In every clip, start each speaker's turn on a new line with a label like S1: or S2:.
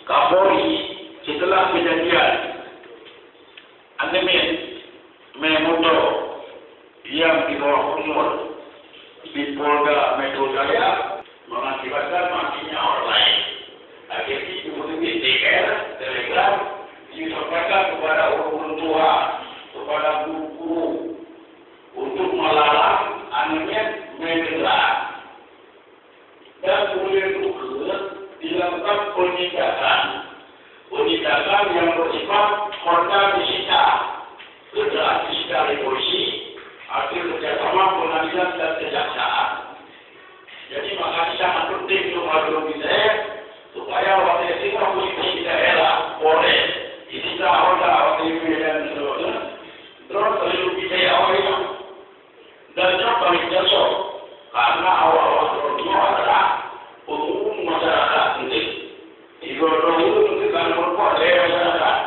S1: Kapolri setelah kejadian Anemen Memoto yang di bawah umur di Polda Metro Jaya mengakibatkan matinya orang lain. Akhirnya kemudian DKR Telegram disampaikan kepada orang tua, kepada guru-guru untuk melarang Anemen mengelar dan kemudian juga dilakukan penindakan yang bersifat korban disita, kerja disita oleh polisi, hasil kerjasama pengadilan dan kejaksaan. Jadi makanya sangat penting untuk maklum saya supaya waktu itu polisi daerah boleh disita oleh dan seluruhnya terus selalu bisa awalnya dan yang paling jauh karena awal-awal terutama adalah umum masyarakat ini. Orang itu mungkin kalau berbuat leh masyarakat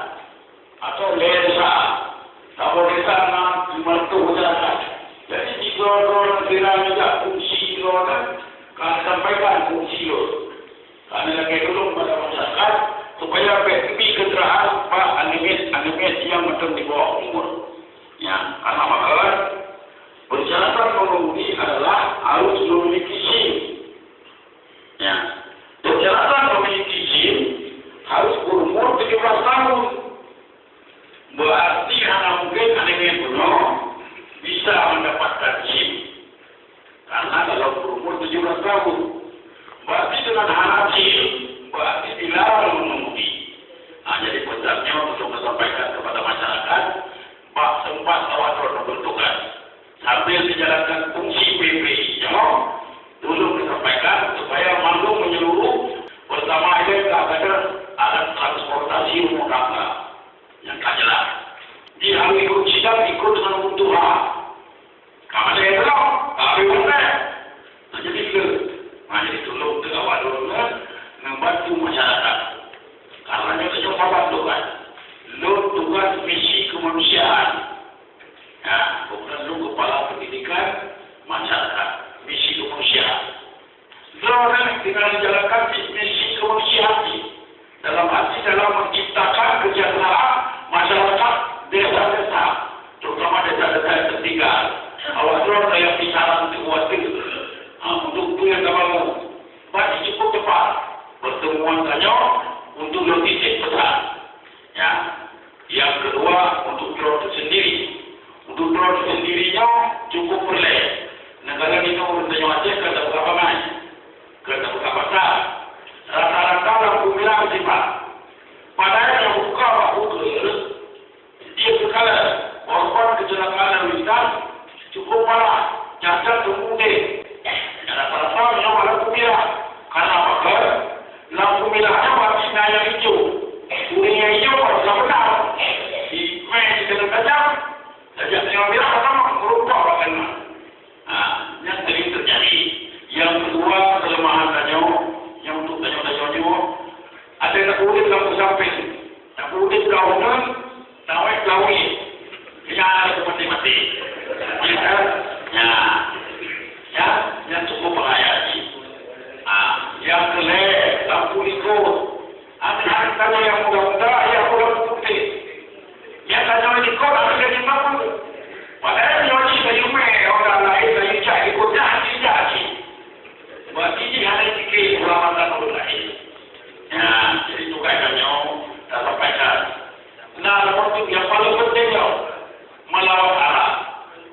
S1: atau leh desa, kalau desa nak dibantu masyarakat. Jadi jika orang kira juga fungsi orang kan sampaikan fungsi itu. Karena lagi dulu pada masyarakat supaya PSB keteraan Pak Anemen yang macam di bawah umur. Ya, karena makalah persyaratan pengemudi adalah harus memiliki SIM. Ya. Persyaratan memiliki SIM harus berumur 17 tahun. Berarti hanya mungkin Anemen penuh bisa mendapatkan SIM. Karena kalau berumur 17 tahun. Berarti dengan anak SIM, berarti dilarang mengemudi. Nah, jadi pesannya untuk menyampaikan kepada masyarakat, Pak sempat awal terbentukan. Sambil menjalankan fungsi PPI-nya, dulu disampaikan supaya maklum menyeluruh bersama ini ada alat transportasi rumah tangga yang tak jelas. Dia harus ikut sidang, ikut dengan kebutuhan. Kalau ada yang belum, tapi benar. Nah, jadi tolong ke awal dulu membantu masyarakat. Karena kita bantu kan. Lo tugas misi kemanusiaan. Ya, bukan lu kepala pendidikan masyarakat, misi kemanusiaan. Orang dengan menjalankan misi kemanusiaan ini dalam arti dalam menciptakan kesejahteraan masyarakat desa-desa, terutama desa-desa yang tertinggal. Awal orang yang bicara untuk untuk yang kamu masih cukup cepat pertemuan saja untuk logistik besar. Ya, yang kedua untuk produk sendiri. Untuk produk sendirinya cukup boleh. Negara kita urusannya wajib kata berapa banyak, kata berapa besar. Rata-rata lampu merah bersifat. Padahal yang buka waktu dia sekala korban kecelakaan lalu lintas cukup parah, cacat kemudian. Rata-rata yang lampu merah. Karena apa? Lampu merahnya masih yang hijau. Kuningnya hijau kalau sudah benar. Di main dengan tajam. Sejak yang bilang pertama merubah bagaimana. Yang sering terjadi. Yang kedua kelemahan tanya, yang untuk tanya-tanya ada yang kulit lampu samping, yang kulit daunnya, nawai lawi, yang ada mati-mati. Ya, yang cukup bahaya. Yang kelih lampu ikut. Ada tanya yang muda-muda, yang muda putih. Yang tanya ikut ada yang mampu. Padahal yang saya orang lain saya cari ikutnya hati-hati. Berarti ini hanya fikir ulama orang lain. Ya, jadi tugasnya tak sampaikan. Nah, waktu yang paling pentingnya melawan arah.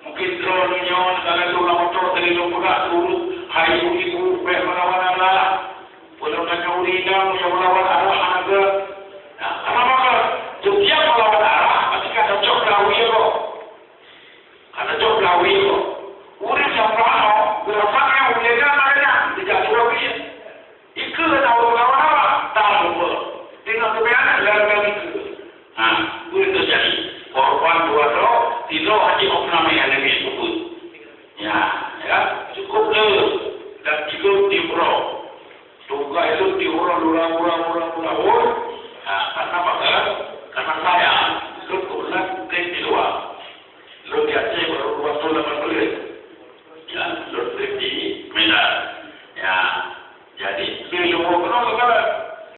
S1: Mungkin drone-nya kalau tu motor terlalu berat dulu, hari ini melawan arah. Kalau nak urina yang melawan arah harga. Nah, kenapa? Setiap melawan arah ketika ada job lawi kok. Ada job lawi kok. Urip yang pernah berapa yang uliakan ada tidak lawi. Iku tahu melawan arah tahu apa. Dengan kebenaran lawan itu. Itu terjadi. Korban dua roh, tidak haji oknam yang lebih cukup. Ya, cukup le dan ikut diurang. Tugas itu diurang. Karena